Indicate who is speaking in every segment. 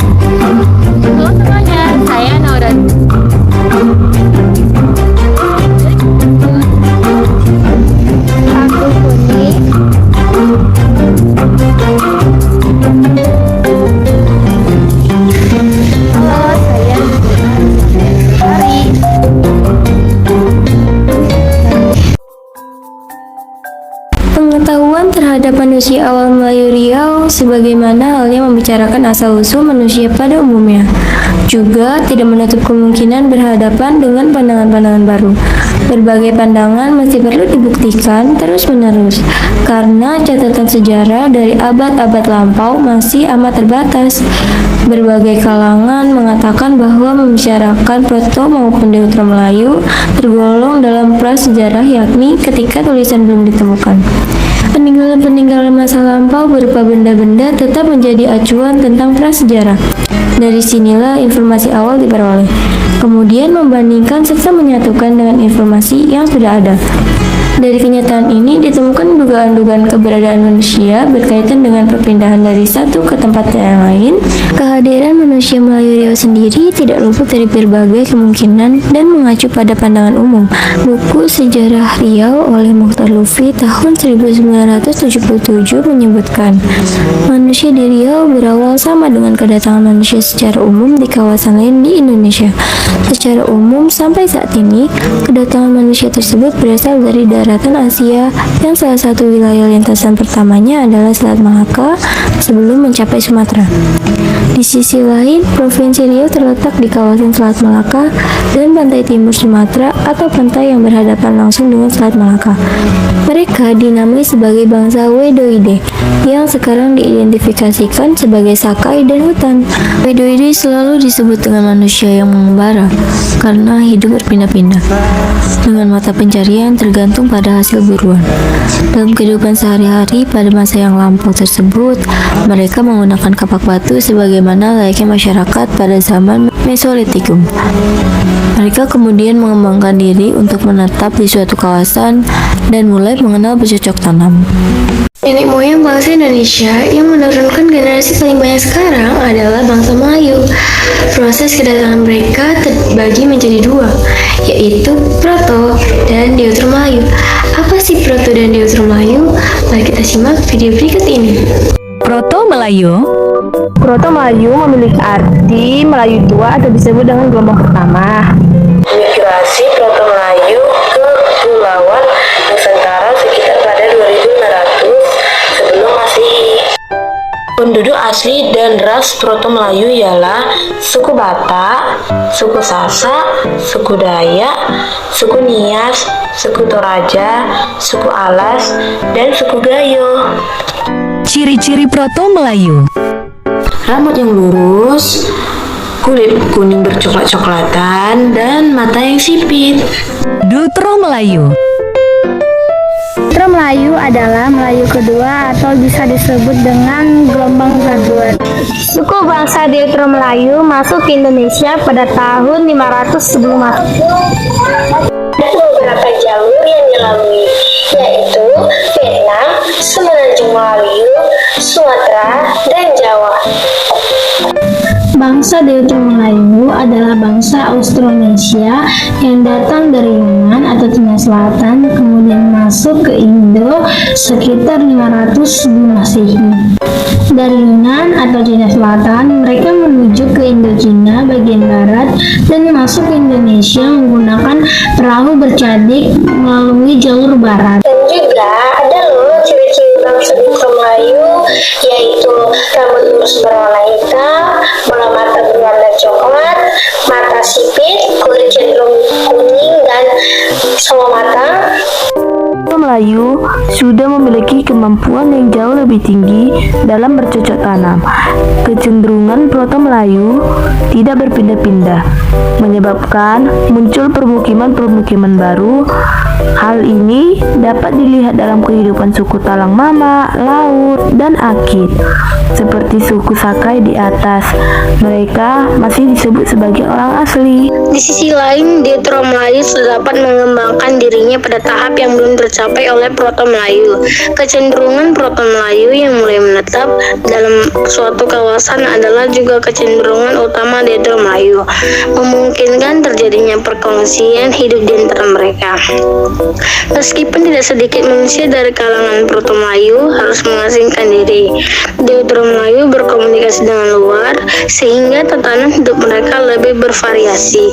Speaker 1: Halo semuanya, saya Naura.
Speaker 2: Aku Puni. Halo, saya Hari. Pengetahuan terhadap manusia awal Melayu Riau sebagaimana halnya membicarakan asal-usul manusia pada umumnya. Juga tidak menutup kemungkinan berhadapan dengan pandangan-pandangan baru. Berbagai pandangan masih perlu dibuktikan terus-menerus karena catatan sejarah dari abad-abad lampau masih amat terbatas. Berbagai kalangan mengatakan bahwa membicarakan Proto maupun Deutero Melayu tergolong dalam prasejarah, yakni ketika tulisan belum ditemukan. Peninggalan-peninggalan masa lampau berupa benda-benda tetap menjadi acuan tentang prasejarah. Dari sinilah informasi awal diperoleh. Kemudian membandingkan serta menyatukan dengan informasi yang sudah ada. Dari kenyataan ini ditemukan dugaan-dugaan keberadaan manusia berkaitan dengan perpindahan dari satu ke tempat yang lain. Kehadiran manusia Melayu Riau sendiri tidak luput dari berbagai kemungkinan dan mengacu pada pandangan umum. Buku Sejarah Riau oleh Mokhtar Lutfi tahun 1977 menyebutkan, manusia di Riau berawal sama dengan kedatangan manusia secara umum di kawasan lain di Indonesia. Secara umum sampai saat ini, kedatangan manusia tersebut berasal dari daratan Asia yang salah satu wilayah lintasan pertamanya adalah Selat Malaka sebelum mencapai Sumatera. Di sisi lain, Provinsi Riau terletak di kawasan Selat Malaka dan pantai timur Sumatera atau pantai yang berhadapan langsung dengan Selat Malaka. Mereka dinamai sebagai bangsa Wedoide yang sekarang diidentifikasikan sebagai Sakai dan hutan. Wedoide selalu disebut dengan manusia yang mengembara karena hidup berpindah-pindah dengan mata pencarian tergantung pada hasil buruan. Dalam kehidupan sehari-hari pada masa yang lampau tersebut, mereka menggunakan kapak batu sebagaimana layaknya masyarakat pada zaman Mesolitikum. Mereka kemudian mengembangkan diri untuk menetap di suatu kawasan dan mulai mengenal bercocok tanam. Nenek moyang bangsa Indonesia yang menurunkan generasi paling banyak sekarang adalah bangsa Melayu. Proses kedatangan mereka terbagi menjadi dua, yaitu Proto dan Deutero Melayu. Apa sih Proto dan Deutero Melayu? Mari kita simak video berikut ini.
Speaker 3: Proto Melayu.
Speaker 2: Proto Melayu memiliki arti Melayu tua atau disebut dengan gelombang pertama.
Speaker 4: Migrasi Proto Melayu ke Kepulauan Nusantara sekitar pada 2500 sebelum Masehi. Penduduk asli dan ras Proto Melayu ialah suku Batak, suku Sasak, suku Dayak, suku Nias, suku Toraja, suku Alas, dan suku Gayo.
Speaker 3: Ciri-ciri Proto Melayu.
Speaker 4: Rambut yang lurus, kulit kuning bercoklat-coklatan, dan mata yang sipit.
Speaker 3: Deutero Melayu.
Speaker 2: Deutero Melayu adalah Melayu kedua atau bisa disebut dengan gelombang kedua. Suku bangsa Deutero Melayu masuk ke Indonesia pada tahun 500 sebelum Masehi.
Speaker 4: Ada beberapa jalur yang dilalui, yaitu Vietnam, Semenanjung Melayu, Sumatera, dan Jawa.
Speaker 2: Bangsa Deutero Melayu adalah bangsa Austronesia yang datang dari Yunan atau Cina Selatan, kemudian masuk ke Indo sekitar 500 sebelum Masehi. Dari Yunan atau Cina Selatan, mereka menuju ke Indochina bagian barat dan masuk ke Indonesia menggunakan perahu bercadik melalui jalur barat.
Speaker 4: Dan juga ada loh ciri-ciri bangsa Deutero Melayu, yaitu rambut lurus berwarna hitam, bola mata berwarna coklat, mata sipit, kulit cenderung kuning, dan sawo matang.
Speaker 2: Melayu sudah memiliki kemampuan yang jauh lebih tinggi dalam bercocok tanam. Kecenderungan Proto Melayu tidak berpindah-pindah, menyebabkan muncul permukiman-permukiman baru. Hal ini dapat dilihat dalam kehidupan suku Talang Mama, Laut, dan Akit. Seperti suku Sakai di atas, mereka masih disebut sebagai orang asli.
Speaker 5: Di sisi lain, Deutero Melayu dapat mengembangkan dirinya pada tahap yang belum tercapai dicapai oleh Proto-Melayu. Kecenderungan Proto-Melayu yang mulai menetap dalam suatu kawasan adalah juga kecenderungan utama Deutero-Melayu, memungkinkan terjadinya perkongsian hidup di antara mereka. Meskipun tidak sedikit manusia dari kalangan Proto-Melayu harus mengasingkan diri, Deutero-Melayu berkomunikasi dengan luar sehingga tatanan hidup mereka lebih bervariasi.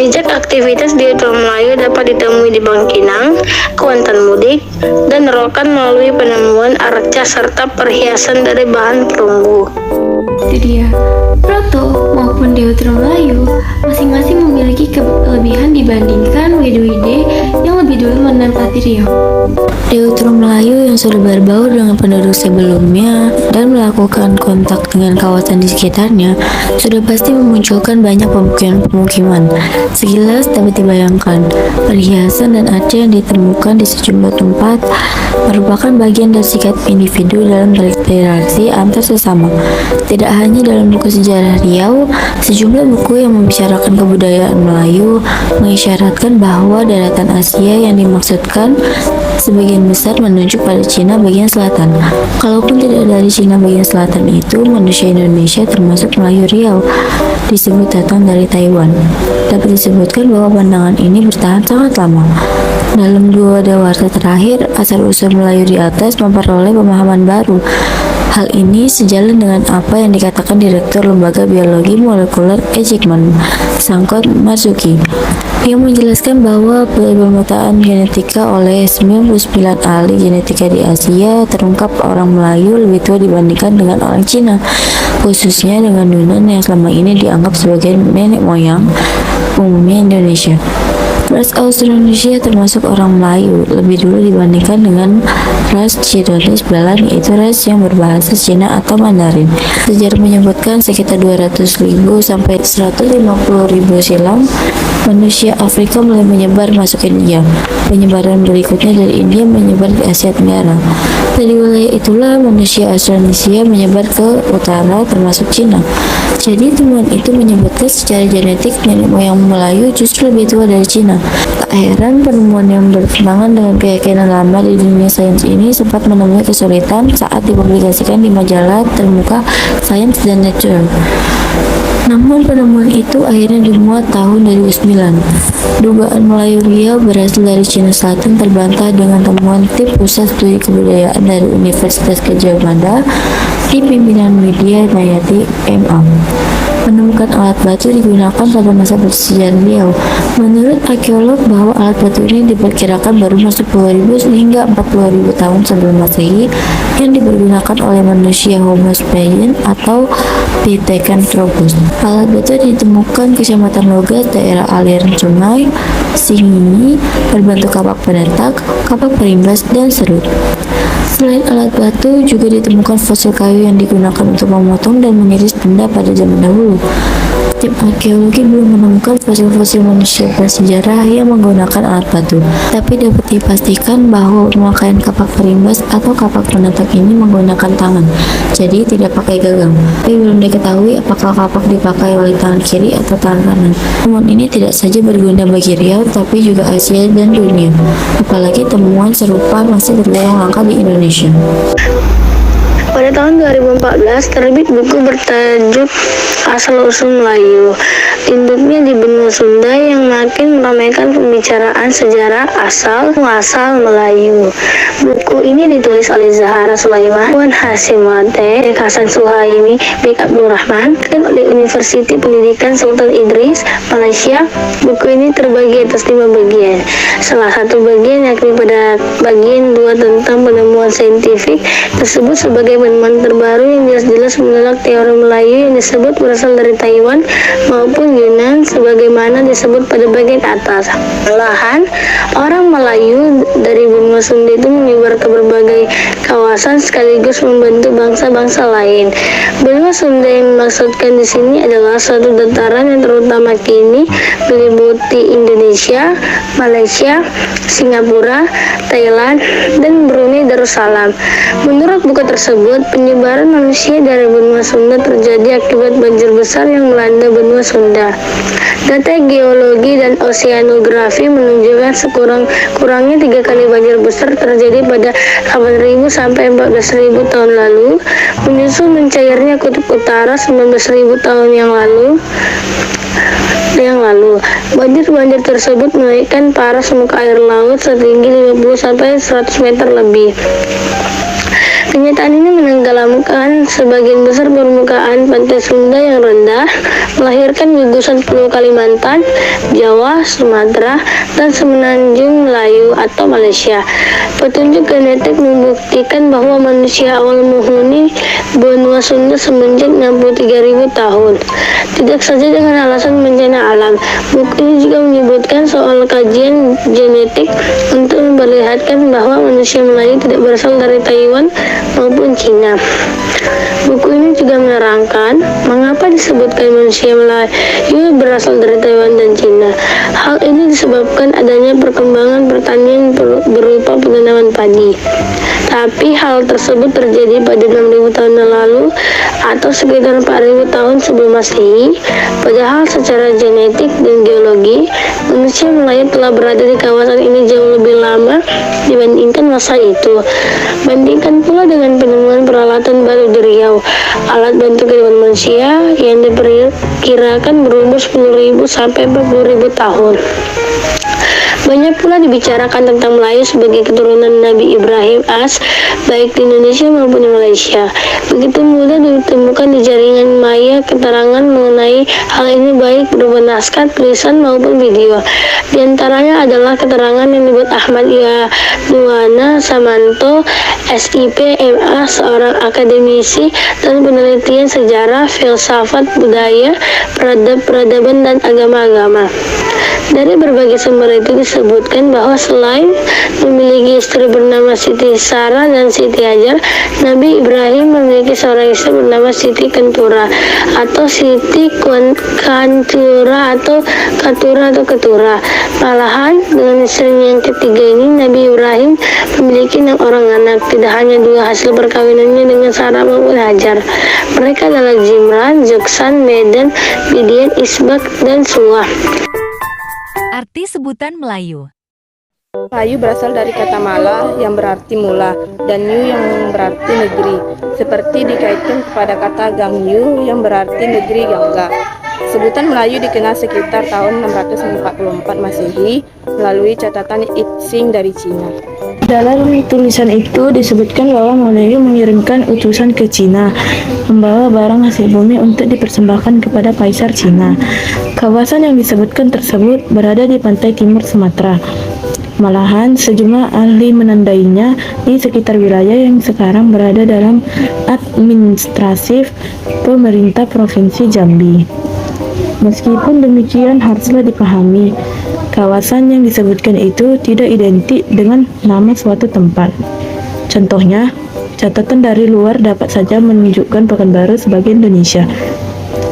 Speaker 5: Jejak aktivitas Deutero-Melayu dapat ditemui di Bangkinang, Kuantan Mudik, dan Rokan melalui penemuan arca serta perhiasan dari bahan perunggu.
Speaker 2: Itu dia. Proto maupun Deutero-Melayu masing-masing memiliki kelebihan dibandingkan Wede-Wede yang lebih dulu menempati Riau. Deutero-Melayu yang sudah berbaur dengan penduduk sebelumnya dan melakukan kontak dengan kawasan di sekitarnya sudah pasti memunculkan banyak pemukiman. Sekilas dapat dibayangkan, perhiasan dan arca yang ditemukan di sejumlah tempat merupakan bagian dari sikap individu dalam berinteraksi antar sesama. Tidak hanya dalam buku sejarah Riau, sejumlah buku yang membicarakan kebudayaan Melayu mengisyaratkan bahwa daratan Asia yang dimaksudkan sebagian besar menunjuk pada Cina bagian selatan. Kalaupun tidak dari Cina bagian selatan itu, manusia Indonesia termasuk Melayu Riau disebut datang dari Taiwan. Dapat disebutkan bahwa pandangan ini bertahan sangat lama. Dalam dua dawarsa terakhir, asal-usul Melayu di atas memperoleh pemahaman baru. Hal ini sejalan dengan apa yang dikatakan Direktur Lembaga Biologi Molekuler Ejikman, Sangkot Marzuki, yang menjelaskan bahwa pemetaan genetika oleh 99 ahli genetika di Asia terungkap orang Melayu lebih tua dibandingkan dengan orang Cina, khususnya dengan Yunan yang selama ini dianggap sebagai nenek moyang umumnya Indonesia. Ras Austronesia termasuk orang Melayu lebih dulu dibandingkan dengan ras Chinese Belan, yaitu ras yang berbahasa Cina atau Mandarin. Sejarah menyebutkan sekitar 200.000 sampai 150.000 silam, manusia Afrika mulai menyebar masuk India. Penyebaran berikutnya dari India menyebar ke Asia Tenggara. Dari wilayah itulah manusia Austronesia menyebar ke utara termasuk Cina. Jadi temuan itu menyebutkan secara genetik nenek moyang Melayu justru lebih tua dari Cina. Tak heran penemuan yang bertentangan dengan keyakinan lama di dunia sains ini sempat menemui kesulitan saat dipublikasikan di majalah terbuka Science dan Nature. Namun penemuan itu akhirnya dimuat tahun 2009. Dugaan Melayu Riau berasal dari Cina Selatan terbantah dengan temuan tim Pusat Studi Kebudayaan dari Universitas Gadjah Mada di pimpinan Widya Mayati MA. Menemukan alat batu digunakan pada masa bersejarah Riau. Menurut arkeolog bahwa alat batu ini diperkirakan baru masuk 10.000 hingga 40.000 tahun sebelum Masehi yang dipergunakan oleh manusia Homo sapiens atau Pithecanthropus. Alat batu ditemukan Kecamatan Logas, daerah aliran sungai Singi, berbentuk kapak penetak, kapak perimbas, dan serut. Selain alat batu, juga ditemukan fosil kayu yang digunakan untuk memotong dan mengiris benda pada zaman dahulu. Tim arkeologi belum menemukan fosil-fosil manusia prasejarah yang menggunakan alat batu, tapi dapat dipastikan bahwa pemakaian kapak perimbas atau kapak penetak ini menggunakan tangan, jadi tidak pakai gagang. Tapi belum diketahui apakah kapak dipakai oleh tangan kiri atau tangan kanan. Temuan ini tidak saja berguna bagi Riau, tapi juga Asia dan dunia. Apalagi temuan serupa masih berulang langkah di Indonesia.
Speaker 5: Pada tahun 2014 terbit buku bertajuk Asal-Usul Melayu. Induknya di benua Sunda yang makin meramaikan pembicaraan sejarah asal-muasal Melayu. Buku ini ditulis oleh Zahara Sulaiman, Wan Hasim Wate, Hasan Suhaimi, bin Abdul Rahman, dan oleh Universiti Pendidikan Sultan Idris, Malaysia. Buku ini terbagi atas 5 bagian. Salah satu bagian yakni pada bagian 2 tentang penemuan saintifik tersebut sebagai penemuan terbaru yang jelas-jelas menolak teori Melayu yang disebut berasal dari Taiwan maupun Yunan sebagaimana disebut pada bagian atas. Malahan, orang Melayu dari benua Sunda itu menyebar ke berbagai kawasan sekaligus membentuk bangsa-bangsa lain. Benua Sunda yang dimaksudkan di sini adalah suatu dataran yang terutama kini meliputi Indonesia, Malaysia, Singapura, Thailand, dan Brunei Darussalam. Menurut buku tersebut, penyebaran manusia dari benua Sunda terjadi akibat banjir besar yang melanda benua Sunda. Data geologi dan oseanografi menunjukkan sekurang-kurangnya 3 kali banjir besar terjadi pada 8.000 sampai 14.000 tahun lalu, menyusul mencairnya kutub utara 19.000 tahun yang lalu. Banjir-banjir tersebut menaikkan paras muka air laut setinggi 50 sampai 100 meter lebih. Kenyataan ini menenggelamkan sebagian besar permukaan pantai Sunda yang rendah, melahirkan gugusan Pulau Kalimantan, Jawa, Sumatera, dan semenanjung Melayu atau Malaysia. Petunjuk genetik membuktikan bahwa manusia awal menghuni benua Sunda semenjak 63.000 tahun. Tidak saja dengan alasan bencana alam, buku ini juga menyebutkan soal kajian genetik untuk memperlihatkan bahwa manusia Melayu tidak berasal dari Taiwan maupun Cina. Buku ini juga menerangkan mengapa disebutkan manusia Melayu berasal dari Taiwan dan Cina. Hal ini disebabkan adanya perkembangan pertanian berupa penanaman padi. Tapi hal tersebut terjadi pada 6.000 tahun yang lalu atau sekitar 4.000 tahun sebelum Masehi. Padahal secara genetik dan geologi, manusia Melayu telah berada di kawasan ini jauh lebih lama dibandingkan masa itu. Bandingkan pula dengan penemuan peralatan baru di Riau, alat bantu kehidupan manusia yang diperkirakan berumur 10.000 sampai 40.000 tahun. Banyak pula dibicarakan tentang Melayu sebagai keturunan Nabi Ibrahim AS, baik di Indonesia maupun di Malaysia. Begitu mudah ditemukan di jaringan maya keterangan mengenai hal ini baik berupa naskah, tulisan maupun video. Di antaranya adalah keterangan yang dibuat Ahmad Yanuwana Samanto, SIP, MA, seorang akademisi dan penelitian sejarah, filsafat, budaya, peradaban, dan agama-agama. Dari berbagai sumber itu disebutkan bahwa selain memiliki istri bernama Siti Sarah dan Siti Hajar, Nabi Ibrahim memiliki seorang istri bernama Siti Kentura atau Siti Kantura atau Katura atau Ketura. Malahan dengan istrinya yang ketiga ini, Nabi Ibrahim memiliki 6 orang anak, tidak hanya 2 hasil perkawinannya dengan Sarah maupun Hajar. Mereka adalah Zimran, Joksan, Medan, Midian, Isbak, dan Suah.
Speaker 3: Arti sebutan Melayu.
Speaker 6: Melayu berasal dari kata mala yang berarti mula dan yu yang berarti negeri, seperti dikaitkan kepada kata Gangyu yang berarti negeri Gangga. Sebutan Melayu dikenal sekitar tahun 644 Masehi melalui catatan Itsing dari Cina.
Speaker 2: Dalam tulisan itu disebutkan bahwa Melayu mengirimkan utusan ke Cina, membawa barang hasil bumi untuk dipersembahkan kepada Kaisar Cina. Kawasan yang disebutkan tersebut berada di pantai timur Sumatera. Malahan sejumlah ahli menandainya di sekitar wilayah yang sekarang berada dalam administratif pemerintah Provinsi Jambi. Meskipun demikian, haruslah dipahami, kawasan yang disebutkan itu tidak identik dengan nama suatu tempat. Contohnya, catatan dari luar dapat saja menunjukkan Pekanbaru sebagai Indonesia.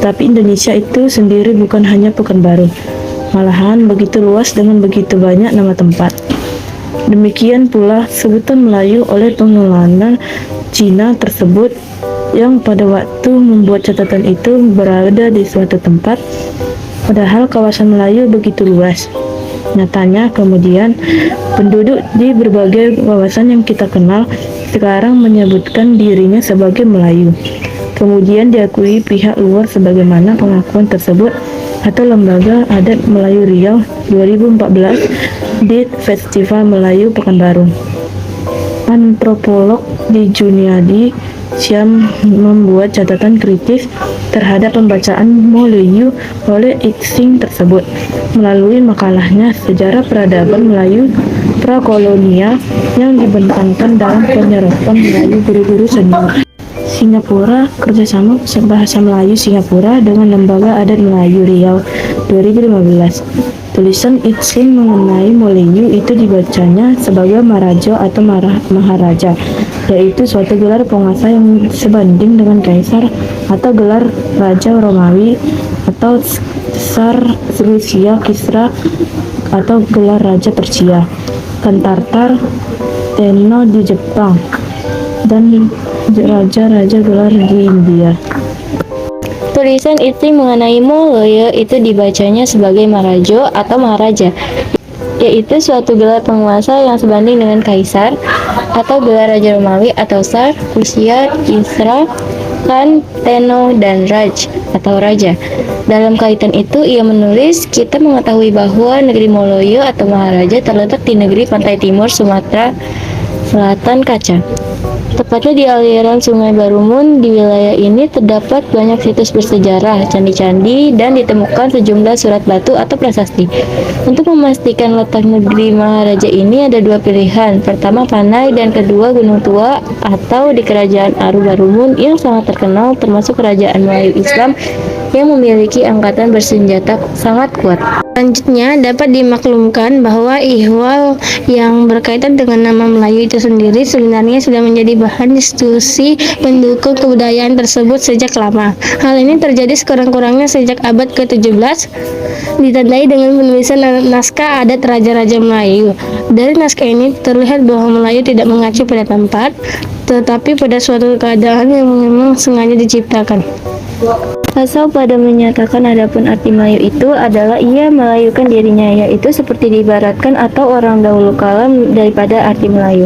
Speaker 2: Tapi Indonesia itu sendiri bukan hanya Pekanbaru, malahan begitu luas dengan begitu banyak nama tempat. Demikian pula sebutan Melayu oleh pengelana Cina tersebut yang pada waktu membuat catatan itu berada di suatu tempat, padahal kawasan Melayu begitu luas. Nyatanya kemudian penduduk di berbagai kawasan yang kita kenal sekarang menyebutkan dirinya sebagai Melayu. Kemudian diakui pihak luar sebagaimana pengakuan tersebut atau Lembaga Adat Melayu Riau 2014 di Festival Melayu Pekanbaru. Antropolog di Juniadi Syam membuat catatan kritis terhadap pembacaan Melayu oleh Itsing tersebut melalui makalahnya Sejarah Peradaban Melayu Prakolonial yang dibentangkan dalam penyerapan Melayu guru-guru senior. Singapura, kerjasama bahasa Melayu Singapura dengan Lembaga Adat Melayu Riau 2015. Tulisan Itsing mengenai Melayu itu dibacanya sebagai Marajo atau Maharaja, yaitu suatu gelar penguasa yang sebanding dengan kaisar atau gelar raja Romawi atau Tsar Rusia Kisra atau gelar raja Persia, Kantartar Tenno di Jepang, dan raja-raja gelar di India. Tulisan Itri mengenai Moloyo itu dibacanya sebagai Marajo atau Maharaja, yaitu suatu gelar penguasa yang sebanding dengan Kaisar, atau gelar Raja Romawi atau Tsar, Rusia, Kisra, Khan, Tenno, dan Raj atau Raja. Dalam kaitan itu, ia menulis, kita mengetahui bahwa negeri Moloyo atau Maharaja terletak di negeri pantai timur Sumatera Selatan Kaca. Tepatnya di aliran Sungai Barumun. Di wilayah ini terdapat banyak situs bersejarah, candi-candi, dan ditemukan sejumlah surat batu atau prasasti. Untuk memastikan letak negeri Maharaja ini ada dua pilihan. Pertama Panai dan kedua Gunung Tua atau di Kerajaan Aru Barumun yang sangat terkenal termasuk kerajaan Melayu Islam yang memiliki angkatan bersenjata sangat kuat. Selanjutnya, dapat dimaklumkan bahwa ihwal yang berkaitan dengan nama Melayu itu sendiri sebenarnya sudah menjadi bahan diskusi pendukung kebudayaan tersebut sejak lama. Hal ini terjadi sekurang-kurangnya sejak abad ke-17, ditandai dengan penulisan naskah adat Raja-Raja Melayu. Dari naskah ini terlihat bahwa Melayu tidak mengacu pada tempat, tetapi pada suatu keadaan yang memang sengaja diciptakan. Pasal pada menyatakan adapun arti Melayu itu adalah ia melayukan dirinya, yaitu seperti diibaratkan atau orang dahulu kala daripada arti Melayu.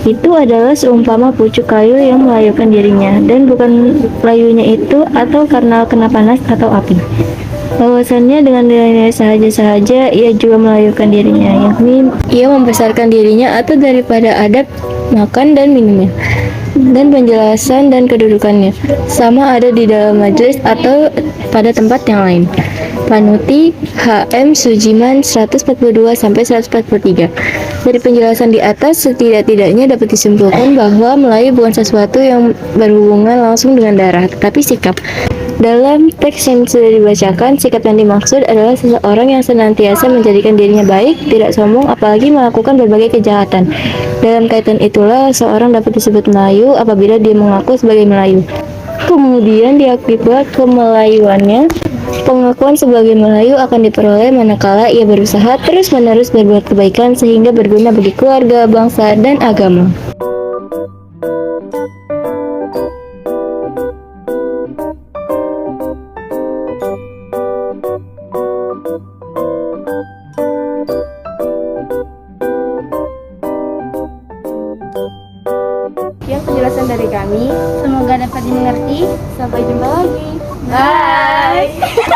Speaker 2: Itu adalah seumpama pucuk kayu yang melayukan dirinya, dan bukan layunya itu atau karena kena panas atau api. Bahwasannya dengan nilai sahaja-sahaja ia juga melayukan dirinya, yakni ia membesarkan dirinya atau daripada adab makan dan minumnya, dan penjelasan dan kedudukannya sama ada di dalam majelis atau pada tempat yang lain. Panuti HM Sujiman 142-143. Dari penjelasan di atas, setidak-tidaknya dapat disimpulkan bahwa Melayu bukan sesuatu yang berhubungan langsung dengan darah, tetapi sikap. Dalam teks yang sudah dibacakan, sikap yang dimaksud adalah seseorang yang senantiasa menjadikan dirinya baik, tidak sombong, apalagi melakukan berbagai kejahatan. Dalam kaitan itulah, seorang dapat disebut Melayu apabila dia mengaku sebagai Melayu. Kemudian diakibat kemelayuannya, pengakuan sebagai Melayu akan diperoleh manakala ia berusaha terus-menerus berbuat kebaikan sehingga berguna bagi keluarga, bangsa, dan agama.
Speaker 6: Sekian penjelasan dari kami.
Speaker 2: Semoga dapat dimengerti. Sampai jumpa lagi.
Speaker 6: Bye.